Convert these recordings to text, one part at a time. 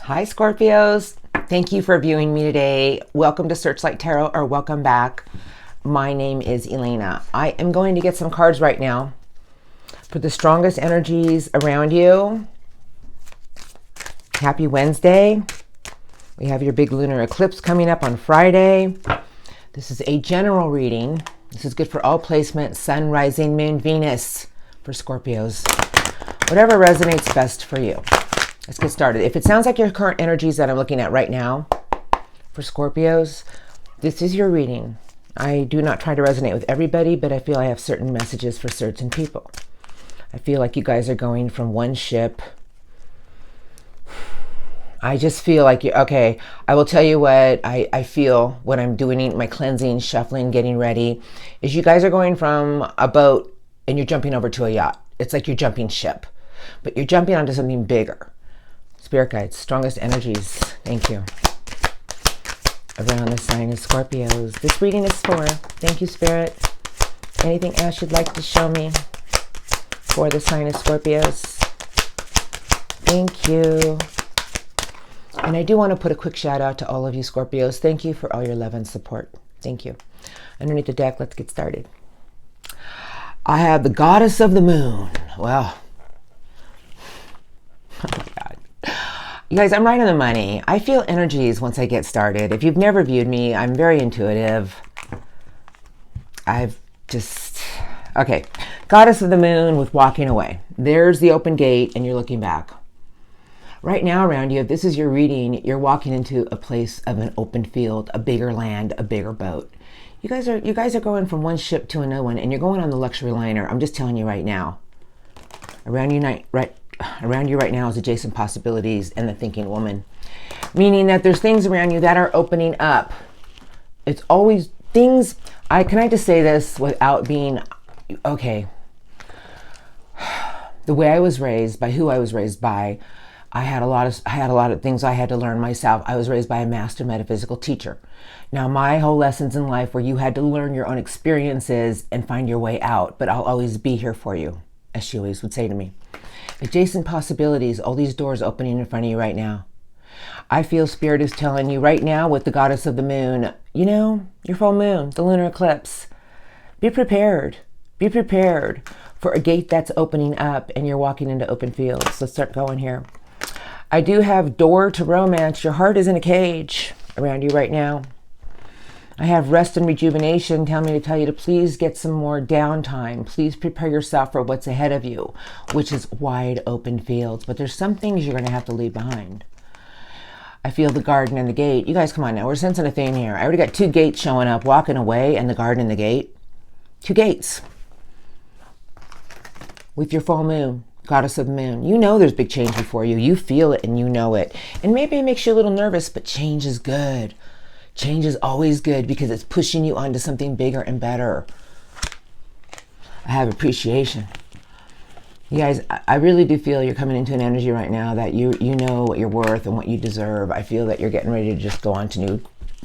Hi, Scorpios. Thank you for viewing me today. Welcome to Searchlight Tarot, or welcome back. My name is Elena. I am going to get some cards right now for the strongest energies around you. Happy Wednesday. We have your big lunar eclipse coming up on Friday. This is a general reading. This is good for all placements, Sun, Rising, Moon, Venus for Scorpios. Whatever resonates best for you. Let's get started. If it sounds like your current energies that I'm looking at right now for Scorpios, this is your reading. I do not try to resonate with everybody, but I feel I have certain messages for certain people. I feel like you guys are going from one ship. I just feel like, okay, I will tell you what I feel when I'm doing my cleansing, shuffling, getting ready, is you guys are going from a boat and you're jumping over to a yacht. It's like you're jumping ship, but you're jumping onto something bigger. Spirit guides, strongest energies, thank you. Around the sign of Scorpios. This reading is for, thank you, Spirit. Anything else you'd like to show me for the sign of Scorpios? Thank you. And I do want to put a quick shout out to all of you Scorpios. Thank you for all your love and support. Thank you. Underneath the deck, let's get started. I have the Goddess of the Moon. Well, oh my God. You guys, I'm right on the money. I feel energies once I get started. If you've never viewed me, I'm very intuitive. Okay. Goddess of the Moon with walking away. There's the open gate and you're looking back. Right now around you, if this is your reading, you're walking into a place of an open field, a bigger land, a bigger boat. You guys are going from one ship to another one and you're going on the luxury liner. I'm just telling you right now. Around you right now is adjacent possibilities and the thinking woman. Meaning that there's things around you that are opening up. It's always things, can I just say this without being, okay. The way I was raised, by who I was raised by, I had a lot of things I had to learn myself. I was raised by a master metaphysical teacher. Now, my whole lessons in life were you had to learn your own experiences and find your way out, but I'll always be here for you, as she always would say to me. Adjacent possibilities, all these doors opening in front of you right now. I feel Spirit is telling you right now with the Goddess of the Moon, you know, your full moon, the lunar eclipse. Be prepared. Be prepared for a gate that's opening up and you're walking into open fields. Let's start going here. I do have door to romance. Your heart is in a cage around you right now. I have rest and rejuvenation. Tell me to tell you to please get some more downtime. Please prepare yourself for what's ahead of you, which is wide open fields. But there's some things you're going to have to leave behind. I feel the garden and the gate. You guys, come on now. We're sensing a theme here. I already got two gates showing up, walking away, and the garden and the gate. Two gates. With your full moon. Goddess of the Moon. You know there's big change before you. You feel it and you know it. And maybe it makes you a little nervous, but change is good. Change is always good because it's pushing you onto something bigger and better. I have appreciation. You guys, I really do feel you're coming into an energy right now that you know what you're worth and what you deserve. I feel that you're getting ready to just go on to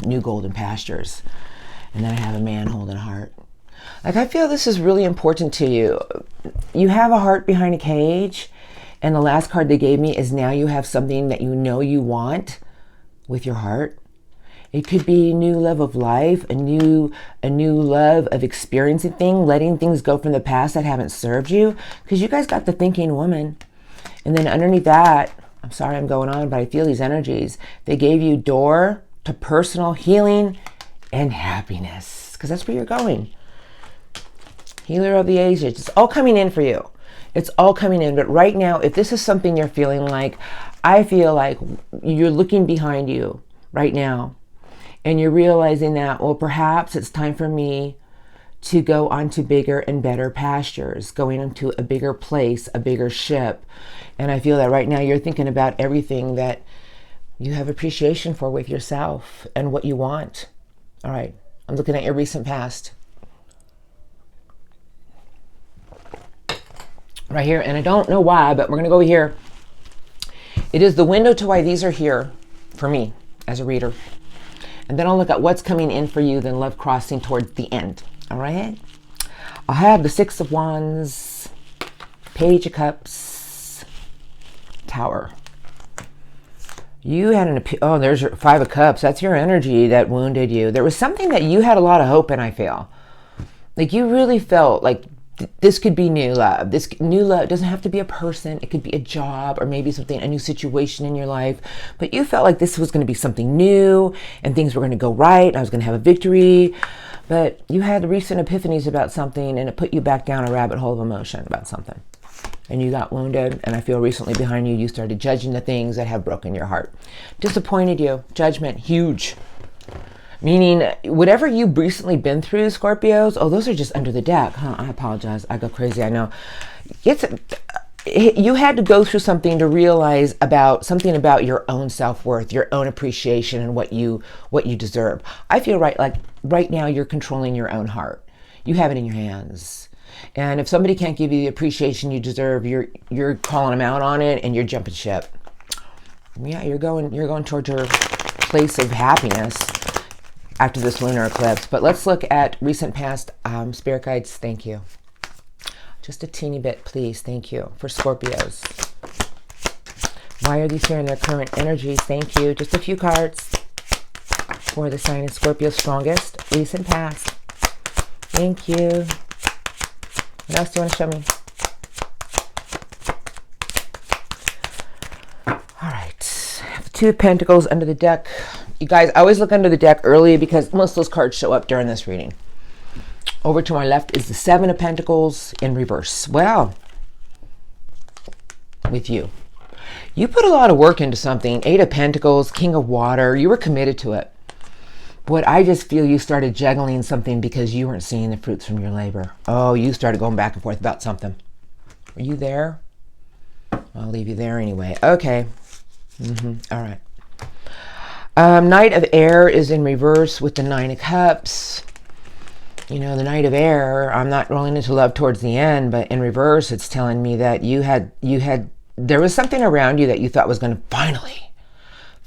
new golden pastures. And then I have a man holding a heart. Like, I feel this is really important to you. You have a heart behind a cage, and the last card they gave me is now you have something that you know you want with your heart. It could be a new love of life, a new love of experiencing things, letting things go from the past that haven't served you, because you guys got the thinking woman. And then underneath that, I'm sorry I'm going on, but I feel these energies. They gave you door to personal healing and happiness, because that's where you're going. Healer of the ages. It's all coming in for you. It's all coming in. But right now, if this is something you're feeling like, I feel like you're looking behind you right now and you're realizing that, well, perhaps it's time for me to go onto bigger and better pastures, going into a bigger place, a bigger ship. And I feel that right now you're thinking about everything that you have appreciation for with yourself and what you want. All right. I'm looking at your recent past. Right here, and I don't know why, but we're going to go here. It is the window to why these are here for me as a reader. And then I'll look at what's coming in for you, then love crossing towards the end. All right? I have the Six of Wands, Page of Cups, Tower. You had there's your Five of Cups. That's your energy that wounded you. There was something that you had a lot of hope in, I feel. Like you really felt like this could be new love. This new love doesn't have to be a person. It could be a job or maybe something, a new situation in your life. But you felt like this was going to be something new and things were going to go right. And I was going to have a victory. But you had recent epiphanies about something and it put you back down a rabbit hole of emotion about something. And you got wounded, and I feel recently behind you, you started judging the things that have broken your heart. Disappointed you. Judgment, huge. Meaning, whatever you've recently been through, Scorpios, those are just under the deck. I apologize. I go crazy, I know. You had to go through something to realize something about your own self-worth, your own appreciation, and what you deserve. I feel right now you're controlling your own heart. You have it in your hands. And if somebody can't give you the appreciation you deserve, you're calling them out on it and you're jumping ship. Yeah, you're going towards your place of happiness after this lunar eclipse. But let's look at recent past spirit guides. Thank you. Just a teeny bit, please. Thank you. For Scorpios. Why are these here in their current energies? Thank you. Just a few cards for the sign of Scorpio strongest. Recent past. Thank you. What else do you want to show me? All right. Two of Pentacles under the deck. You guys, I always look under the deck early because most of those cards show up during this reading. Over to my left is the Seven of Pentacles in reverse. Well, with you. You put a lot of work into something. Eight of Pentacles, King of Water. You were committed to it. But I just feel you started juggling something because you weren't seeing the fruits from your labor. You started going back and forth about something. Are you there? I'll leave you there anyway. Okay. All right. Knight of Air is in reverse with the Nine of Cups. You know, the Knight of Air, I'm not rolling into love towards the end, but in reverse, it's telling me that there was something around you that you thought was going to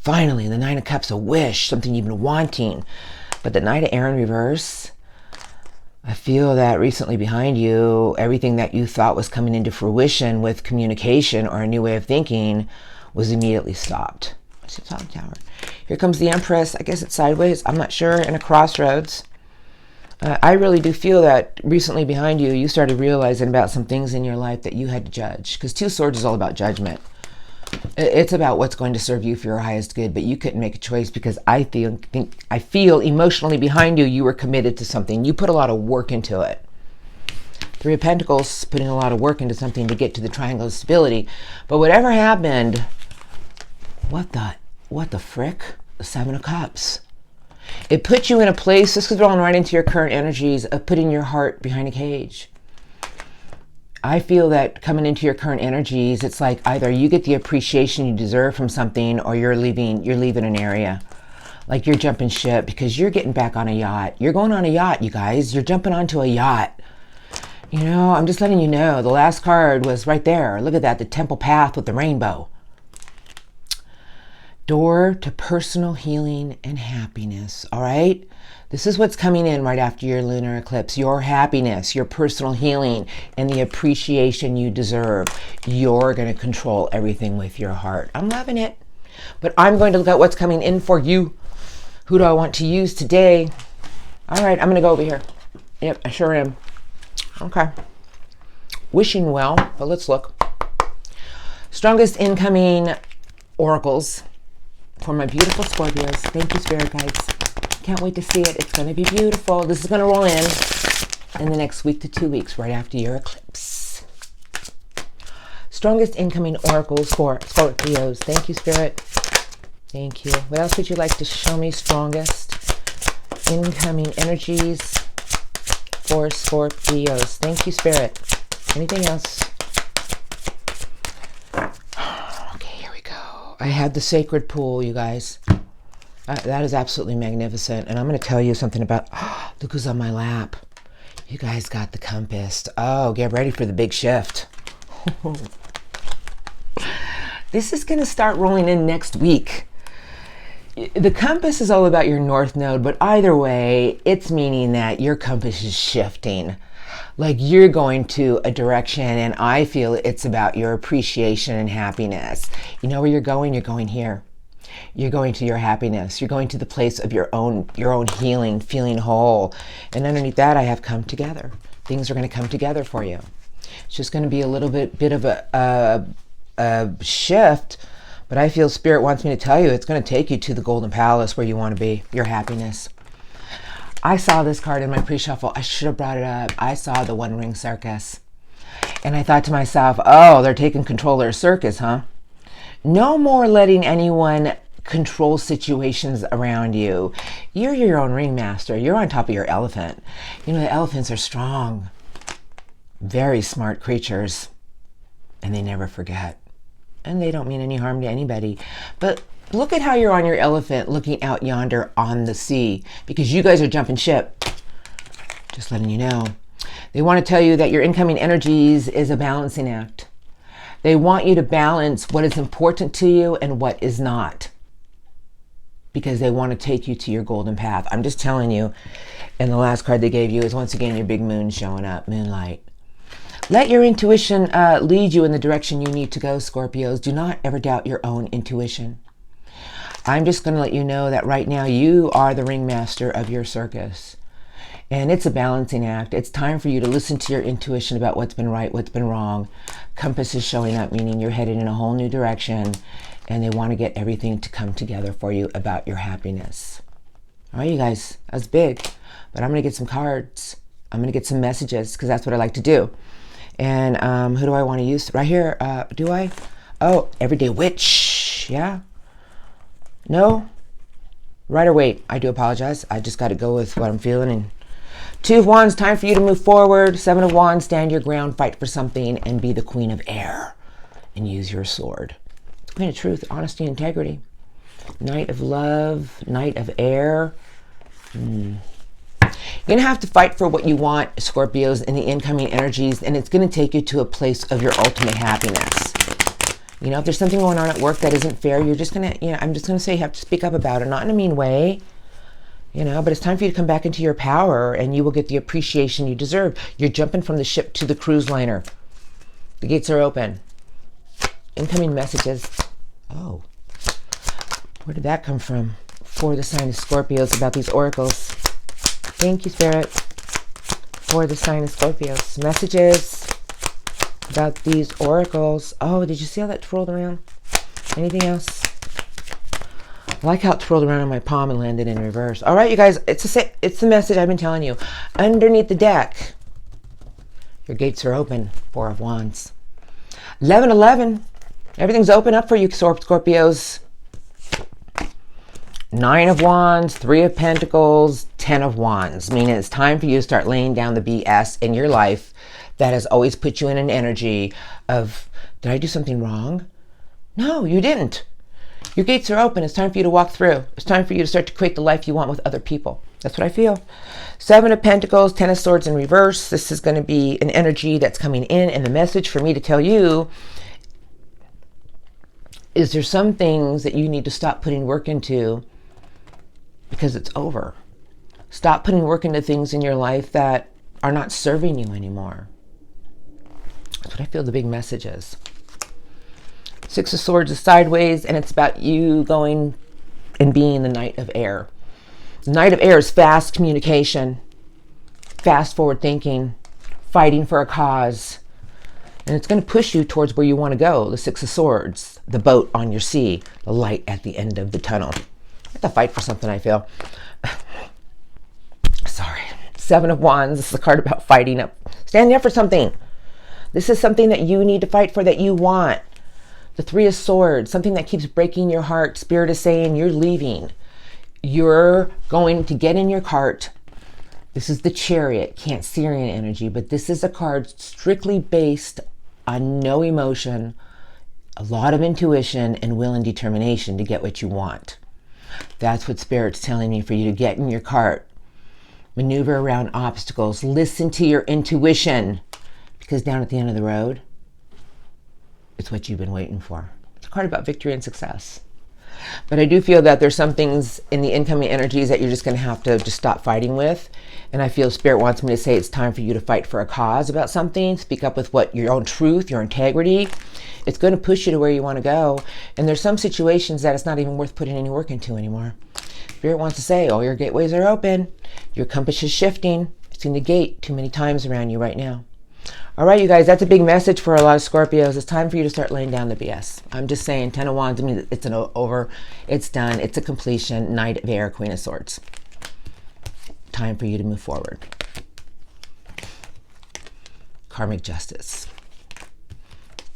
Finally, the Nine of Cups, a wish, something you've been wanting. But the Knight of Air in reverse, I feel that recently behind you, everything that you thought was coming into fruition with communication or a new way of thinking was immediately stopped. What's the top tower? Here comes the Empress. I guess it's sideways. I'm not sure. In a crossroads. I really do feel that recently behind you, you started realizing about some things in your life that you had to judge. Because Two Swords is all about judgment. It's about what's going to serve you for your highest good, but you couldn't make a choice because I feel emotionally behind you, you were committed to something. You put a lot of work into it. Three of Pentacles, putting a lot of work into something to get to the Triangle of Stability. But whatever happened, what the frick? The Seven of Cups. It put you in a place, this is rolling right into your current energies of putting your heart behind a cage. I feel that coming into your current energies, it's like either you get the appreciation you deserve from something or you're leaving an area. Like you're jumping ship because you're getting back on a yacht. You're going on a yacht, you guys. You're jumping onto a yacht. You know, I'm just letting you know. The last card was right there. Look at that, the Temple Path with the rainbow. Door to personal healing and happiness, all right? This is what's coming in right after your lunar eclipse. Your happiness, your personal healing, and the appreciation you deserve. You're going to control everything with your heart. I'm loving it. But I'm going to look at what's coming in for you. Who do I want to use today? All right, I'm going to go over here. Yep, I sure am. Okay. Wishing well, but let's look. Strongest incoming oracles for my beautiful Scorpios. Thank you, Spirit Guides. Can't wait to see it. It's going to be beautiful. This is going to roll in the next week to 2 weeks right after your eclipse. Strongest incoming oracles for Scorpios. Thank you, Spirit. Thank you. What else would you like to show me? Strongest incoming energies for Scorpios. Thank you, Spirit. Anything else? Okay, here we go. I have the sacred pool, you guys. That is absolutely magnificent. And I'm going to tell you something about, look who's on my lap. You guys got the compass. Oh, get ready for the big shift. This is going to start rolling in next week. The compass is all about your north node, but either way, it's meaning that your compass is shifting. Like you're going to a direction, and I feel it's about your appreciation and happiness. You know where you're going? You're going here. You're going to your happiness. You're going to the place of your own healing, feeling whole. And underneath that, I have come together. Things are going to come together for you. It's just going to be a little bit of a shift, but I feel Spirit wants me to tell you it's going to take you to the Golden Palace where you want to be, your happiness. I saw this card in my pre-shuffle. I should have brought it up. I saw the One Ring Circus. And I thought to myself, oh, they're taking control of their circus, huh? No more letting anyone control situations around you. You're your own ringmaster. You're on top of your elephant. You know, the elephants are strong, very smart creatures, and they never forget. And they don't mean any harm to anybody. But look at how you're on your elephant looking out yonder on the sea, because you guys are jumping ship. Just letting you know. They want to tell you that your incoming energies is a balancing act. They want you to balance what is important to you and what is not, because they want to take you to your golden path. I'm just telling you. And the last card they gave you is once again your big moon showing up, moonlight. Let your intuition lead you in the direction you need to go, Scorpios. Do not ever doubt your own intuition. I'm just going to let you know that right now you are the ringmaster of your circus. And it's a balancing act. It's time for you to listen to your intuition about what's been right, what's been wrong. Compass is showing up, meaning you're headed in a whole new direction, and they want to get everything to come together for you about your happiness. All right, you guys, that's big. But I'm going to get some cards. I'm going to get some messages, because that's what I like to do. And who do I want to use? Right here, do I? Oh, Everyday Witch, yeah? No? Rider Waite, I do apologize. I just got to go with what I'm feeling. And Two of Wands, time for you to move forward. Seven of Wands, stand your ground, fight for something, and be the Queen of Air. And use your sword. Queen of Truth, honesty, integrity. Knight of Love, Knight of Air. You're going to have to fight for what you want, Scorpios, in the incoming energies, and it's going to take you to a place of your ultimate happiness. You know, if there's something going on at work that isn't fair, you're just going to, you know, I'm just going to say you have to speak up about it, not in a mean way, you know, but it's time for you to come back into your power, and you will get the appreciation you deserve. You're jumping from the ship to the cruise liner. The gates are open. Incoming messages. Oh, where did that come from? For the sign of Scorpios about these oracles. Thank you, Spirit, for the sign of Scorpios. Messages about these oracles. Oh, did you see how that twirled around? Anything else? I like how it twirled around on my palm and landed in reverse. All right, you guys, it's the message I've been telling you. Underneath the deck, your gates are open. Four of Wands. 11-11. Everything's open up for you, Scorpios. 9 of Wands, 3 of Pentacles, 10 of Wands, meaning it's time for you to start laying down the BS in your life that has always put you in an energy of, did I do something wrong? No, you didn't. Your gates are open. It's time for you to walk through. It's time for you to start to create the life you want with other people. That's what I feel. 7 of Pentacles, 10 of Swords in reverse. This is going to be an energy that's coming in, and the message for me to tell you is there's some things that you need to stop putting work into because it's over. Stop putting work into things in your life that are not serving you anymore. That's what I feel the big message is. 6 of Swords is sideways, and it's about you going and being the Knight of Air. The Knight of Air is fast communication, fast forward thinking, fighting for a cause. And it's going to push you towards where you want to go. The 6 of Swords, the boat on your sea, the light at the end of the tunnel. I have to fight for something, I feel. Sorry. 7 of Wands. This is a card about fighting up. Standing up for something. This is something that you need to fight for, that you want. The 3 of Swords. Something that keeps breaking your heart. Spirit is saying you're leaving. You're going to get in your cart. This is the Chariot. Cancerian energy. But this is a card strictly based on no emotion. A lot of intuition and will and determination to get what you want. That's what Spirit's telling me for you to get in your cart. Maneuver around obstacles. Listen to your intuition. Because down at the end of the road, it's what you've been waiting for. It's a card about victory and success. But I do feel that there's some things in the incoming energies that you're just going to have to just stop fighting with. And I feel Spirit wants me to say it's time for you to fight for a cause about something. Speak up with what your own truth, your integrity. It's going to push you to where you want to go. And there's some situations that it's not even worth putting any work into anymore. Spirit wants to say, all your gateways are open. Your compass is shifting. It's in the gate too many times around you right now. All right, you guys, that's a big message for a lot of Scorpios. It's time for you to start laying down the BS. I'm just saying, 10 of Wands, I mean, it's an over, it's done, it's a completion. Knight of Air, Queen of Swords. Time for you to move forward. Karmic justice.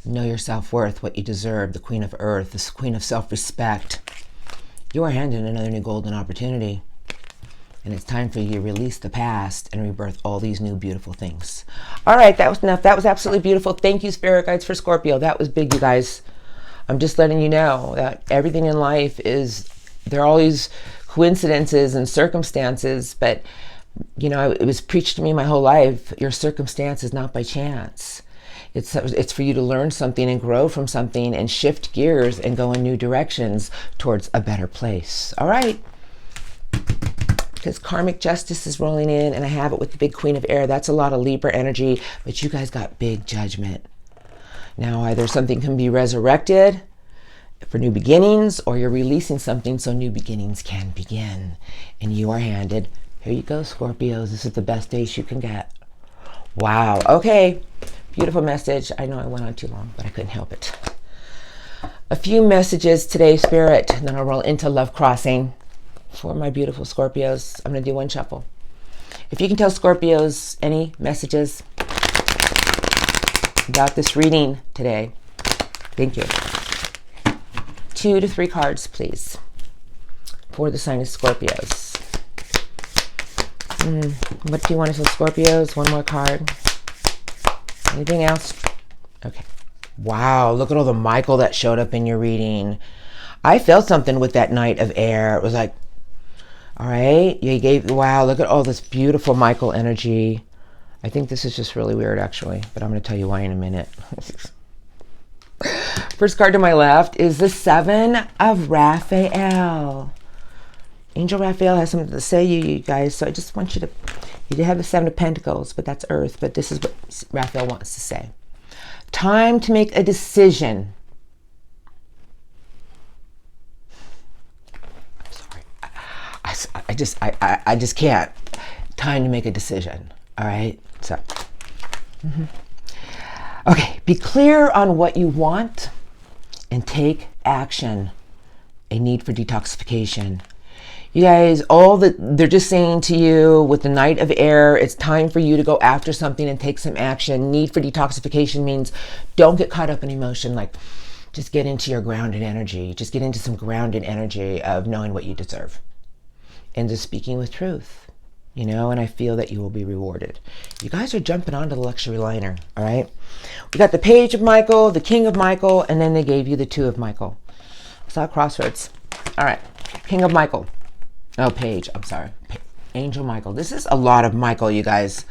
Know your self-worth, what you deserve. The Queen of Earth, the Queen of self-respect. You are handed another new golden opportunity. And it's time for you to release the past and rebirth all these new beautiful things. All right, that was enough. That was absolutely beautiful. Thank you, Spirit Guides, for Scorpio. That was big, you guys. I'm just letting you know that everything in life is, there are all these coincidences and circumstances, but, you know, it was preached to me my whole life. Your circumstance is not by chance. It's for you to learn something and grow from something and shift gears and go in new directions towards a better place. All right. Because karmic justice is rolling in, and I have it with the big Queen of Air. That's a lot of Libra energy, but you guys got big judgment. Now, either something can be resurrected for new beginnings, or you're releasing something so new beginnings can begin. And you are handed, here you go, Scorpios. This is the best days you can get. Wow. Okay. Beautiful message. I know I went on too long, but I couldn't help it. A few messages today, Spirit, and then I'll roll into Love Crossing. For my beautiful Scorpios, I'm going to do one shuffle. If you can tell Scorpios any messages about this reading today, thank you. 2 to 3 cards, please, for the sign of Scorpios. What do you want to tell Scorpios? One more card. Anything else? Okay. Wow, look at all the Michael that showed up in your reading. I felt something with that Knight of Air. It was like, all right, you gave, wow, look at all this beautiful Michael energy. I think this is just really weird, actually, but I'm going to tell you why in a minute. First card to my left is the 7 of Raphael. Angel Raphael has something to say to you guys, so I just want you to have the 7 of Pentacles, but that's Earth, but this is what Raphael wants to say. Time to make a decision. I just can't. Time to make a decision. All right. So, okay. Be clear on what you want and take action. A need for detoxification. You guys, they're just saying to you with the Knight of Air, it's time for you to go after something and take some action. Need for detoxification means don't get caught up in emotion. Like, just get into your grounded energy. Just get into some grounded energy of knowing what you deserve. And just speaking with truth, you know, and I feel that you will be rewarded. You guys are jumping onto the luxury liner, all right? We got the Page of Michael, the King of Michael, and then they gave you the 2 of Michael. I saw crossroads. All right, King of Michael. Oh, Page, I'm sorry. Angel Michael. This is a lot of Michael, you guys.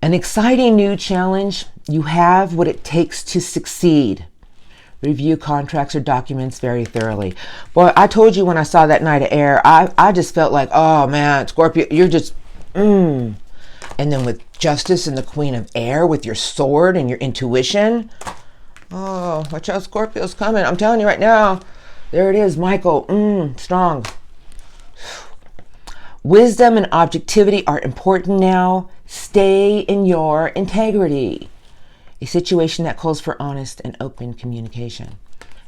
An exciting new challenge. You have what it takes to succeed. Review contracts or documents very thoroughly. Boy, I told you when I saw that Knight of Air, I just felt like, oh man, Scorpio, you're just, And then with Justice and the Queen of Air, with your sword and your intuition. Oh, watch out, Scorpio's coming. I'm telling you right now. There it is, Michael. Strong. Wisdom and objectivity are important now. Stay in your integrity. A situation that calls for honest and open communication.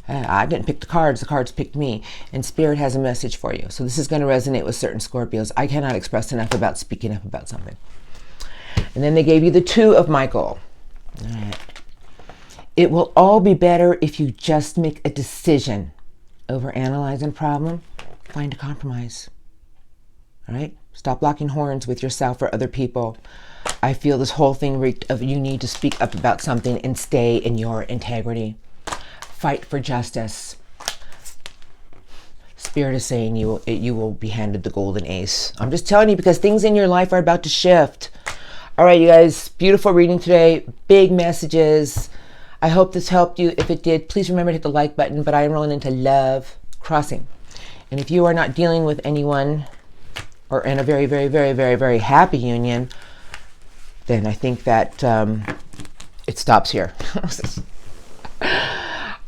I didn't pick the cards picked me. And Spirit has a message for you. So this is going to resonate with certain Scorpios. I cannot express enough about speaking up about something. And then they gave you the 2 of Michael. All right. It will all be better if you just make a decision. Over analyzing a problem, find a compromise. All right? Stop locking horns with yourself or other people. I feel this whole thing reeked of you need to speak up about something and stay in your integrity. Fight for justice. Spirit is saying you will be handed the golden ace. I'm just telling you because things in your life are about to shift. All right, you guys, beautiful reading today. Big messages. I hope this helped you. If it did, please remember to hit the like button. But I am rolling into Love crossing. And if you are not dealing with anyone or in a very, very, very, very, very happy union, then I think that it stops here.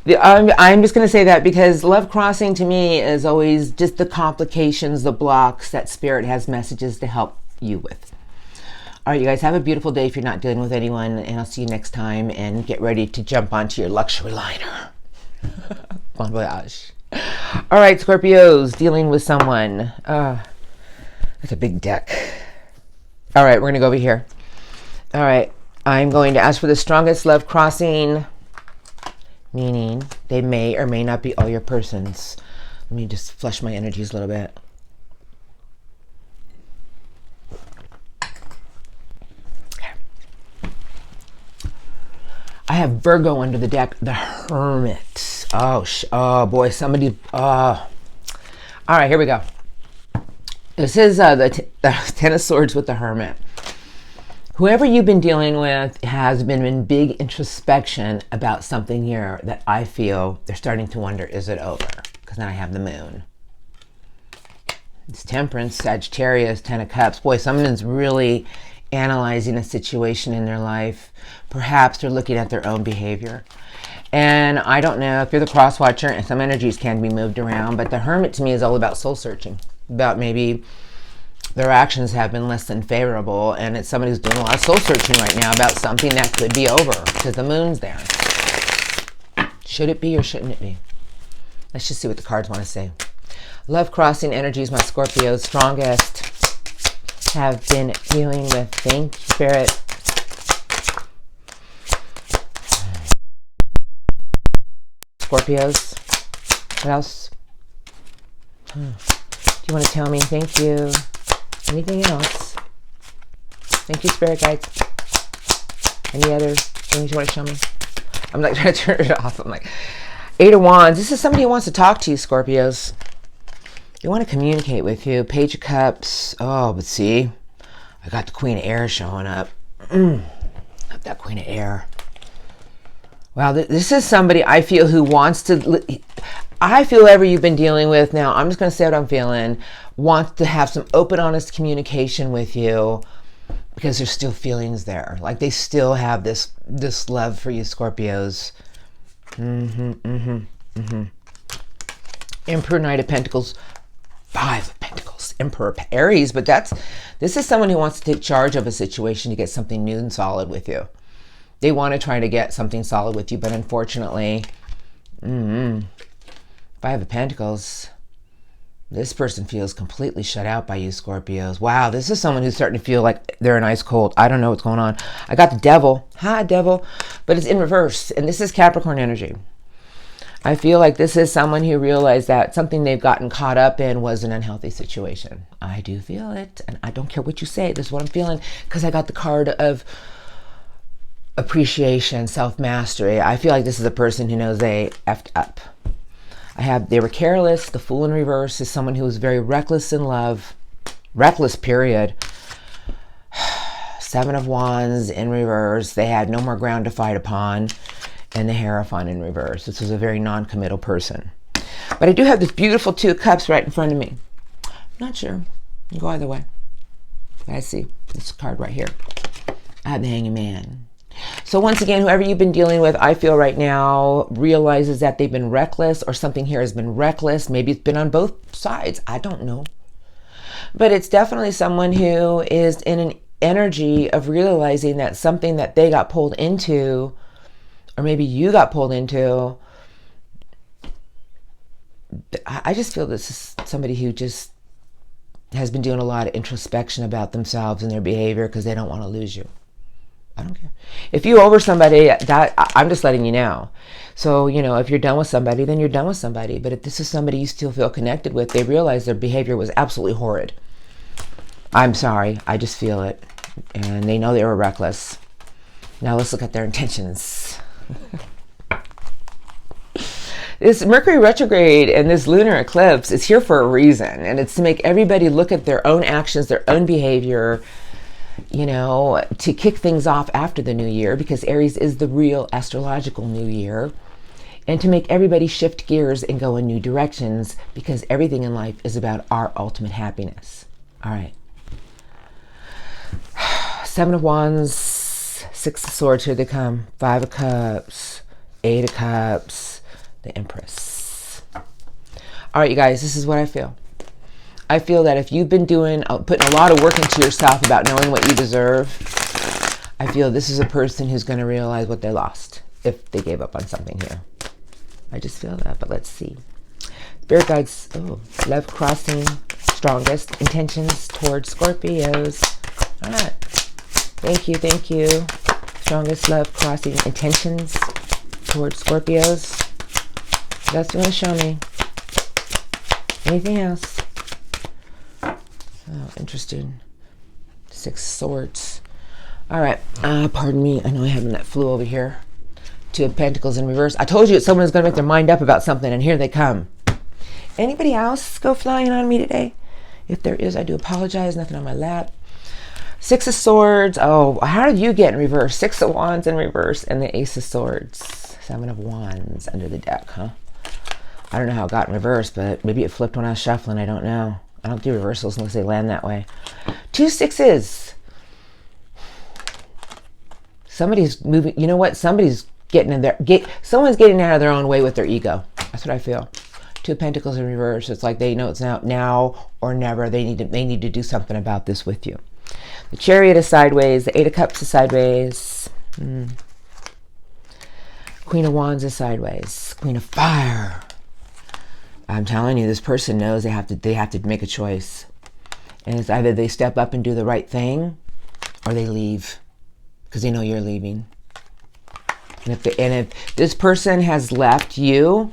I'm just going to say that because love crossing to me is always just the complications, the blocks that spirit has messages to help you with. All right, you guys have a beautiful day if you're not dealing with anyone, and I'll see you next time, and get ready to jump onto your luxury liner. Bon voyage. All right, Scorpios, dealing with someone. That's a big deck. All right, we're going to go over here. All right, I'm going to ask for the strongest love crossing, meaning they may or may not be all your persons. Let me just flush my energies a little bit. I have Virgo under the deck, the Hermit. Oh boy, somebody. All right, here we go. This is the Ten of Swords with the Hermit. Whoever you've been dealing with has been in big introspection about something here that I feel they're starting to wonder, is it over? Because now I have the Moon. It's Temperance, Sagittarius, Ten of Cups. Boy, someone's really analyzing a situation in their life. Perhaps they're looking at their own behavior. And I don't know if you're the cross watcher, and some energies can be moved around, but the Hermit to me is all about soul searching, about maybe their actions have been less than favorable, and it's somebody who's doing a lot of soul searching right now about something that could be over because the Moon's there. Should it be or shouldn't it be? Let's just see what the cards want to say. Love crossing energies, my Scorpios, strongest, have been dealing with. Thank you, Spirit. Scorpios. What else? Do you want to tell me? Thank you. Anything else? Thank you, Spirit Guides. Any other things you want to show me? I'm like trying to turn it off. I'm like, Eight of Wands. This is somebody who wants to talk to you, Scorpios. They want to communicate with you. Page of Cups. Oh, but see, I got the Queen of Air showing up. Got that Queen of Air. Wow, this is somebody I feel who wants to... I feel whoever you've been dealing with now, I'm just going to say what I'm feeling, wants to have some open, honest communication with you because there's still feelings there. Like they still have this love for you, Scorpios. Emperor, Knight of Pentacles, Five of Pentacles, Emperor, Aries, but this is someone who wants to take charge of a situation to get something new and solid with you. They want to try to get something solid with you, but unfortunately, Five of Pentacles, this person feels completely shut out by you, Scorpios. Wow, this is someone who's starting to feel like they're an ice cold. I don't know what's going on. I got the Devil. Hi, Devil. But it's in reverse, and this is Capricorn energy. I feel like this is someone who realized that something they've gotten caught up in was an unhealthy situation. I do feel it, and I don't care what you say. This is what I'm feeling, because I got the card of appreciation, self-mastery. I feel like this is a person who knows they effed up. They were careless. The Fool in reverse is someone who was very reckless in love. Reckless, period. Seven of Wands in reverse. They had no more ground to fight upon. And the Hierophant in reverse. This was a very non-committal person. But I do have this beautiful Two of Cups right in front of me. Not sure. You go either way. I see this card right here. I have the Hanging Man. So once again, whoever you've been dealing with, I feel right now, realizes that they've been reckless, or something here has been reckless. Maybe it's been on both sides. I don't know. But it's definitely someone who is in an energy of realizing that something that they got pulled into, or maybe you got pulled into, I just feel this is somebody who just has been doing a lot of introspection about themselves and their behavior because they don't want to lose you. I don't care. If you over somebody, I'm just letting you know. So, if you're done with somebody, then you're done with somebody. But if this is somebody you still feel connected with, they realize their behavior was absolutely horrid. I'm sorry. I just feel it. And they know they were reckless. Now let's look at their intentions. This Mercury retrograde and this lunar eclipse is here for a reason. And it's to make everybody look at their own actions, their own behavior, to kick things off after the new year, because Aries is the real astrological new year. and to make everybody shift gears and go in new directions, because everything in life is about our ultimate happiness. All right. Seven of Wands, Six of Swords, here they come. Five of Cups, Eight of Cups, the Empress. All right, you guys, this is what I feel. I feel that if you've been putting a lot of work into yourself about knowing what you deserve, I feel this is a person who's going to realize what they lost if they gave up on something here. I just feel that, but let's see. Spirit guides, love crossing, strongest intentions towards Scorpios. All right. Thank you, thank you. Strongest love crossing intentions towards Scorpios. That's going to show me. Anything else? Oh, interesting. Six Swords. All right. Pardon me. I know I have that flew over here. Two of Pentacles in reverse. I told you someone's going to make their mind up about something, and here they come. Anybody else go flying on me today? If there is, I do apologize. Nothing on my lap. Six of Swords. Oh, how did you get in reverse? Six of Wands in reverse and the Ace of Swords. Seven of Wands under the deck, huh? I don't know how it got in reverse, but maybe it flipped when I was shuffling. I don't know. I don't do reversals unless they land that way. Two sixes. Somebody's moving. You know what? Somebody's getting in there. Someone's getting out of their own way with their ego. That's what I feel. Two of Pentacles in reverse. It's like they know it's now or never. They need to do something about this with you. The Chariot is sideways. The Eight of Cups is sideways. Queen of Wands is sideways. Queen of Fire. I'm telling you, this person knows they have to make a choice. And it's either they step up and do the right thing, or they leave, because they know you're leaving. And if this person has left you,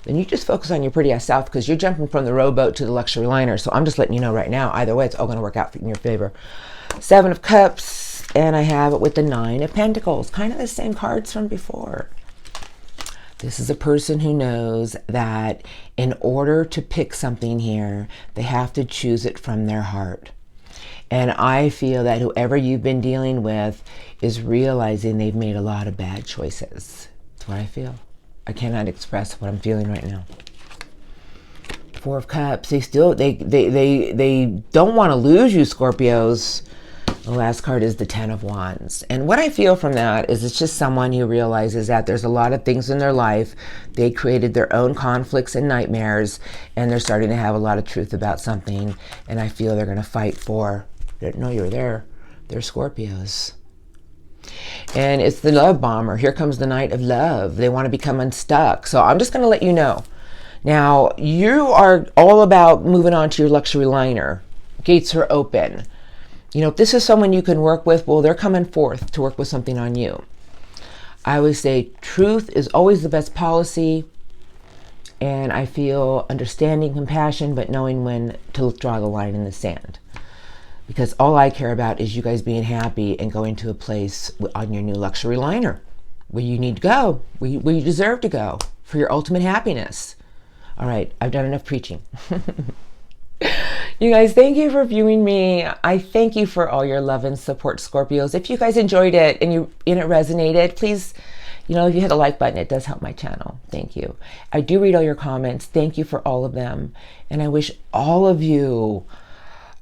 then you just focus on your pretty ass self, because you're jumping from the rowboat to the luxury liner. So I'm just letting you know right now, either way, it's all going to work out in your favor. Seven of Cups, and I have it with the Nine of Pentacles. Kind of the same cards from before. This is a person who knows that in order to pick something here, they have to choose it from their heart. And I feel that whoever you've been dealing with is realizing they've made a lot of bad choices. That's what I feel. I cannot express what I'm feeling right now. Four of Cups. They don't want to lose you, Scorpios. The last card is the Ten of Wands. And what I feel from that is it's just someone who realizes that there's a lot of things in their life. They created their own conflicts and nightmares, and they're starting to have a lot of truth about something. And I feel they're going to fight for, didn't know you were there. They're Scorpios. And it's the Love Bomber. Here comes the Knight of Love. They want to become unstuck. So I'm just going to let you know. Now, you are all about moving on to your luxury liner. Gates are open. You know, if this is someone you can work with, well, they're coming forth to work with something on you. I always say truth is always the best policy. And I feel understanding, compassion, but knowing when to draw the line in the sand. Because all I care about is you guys being happy and going to a place on your new luxury liner where you need to go, where you deserve to go for your ultimate happiness. All right, I've done enough preaching. You guys, thank you for viewing me. I thank you for all your love and support, Scorpios. If you guys enjoyed it and it resonated, please, if you hit the like button, it does help my channel. Thank you. I do read all your comments. Thank you for all of them. And I wish all of you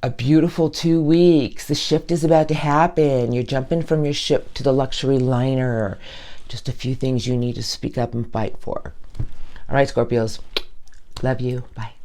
a beautiful 2 weeks. The shift is about to happen. You're jumping from your ship to the luxury liner. Just a few things you need to speak up and fight for. All right, Scorpios. Love you. Bye.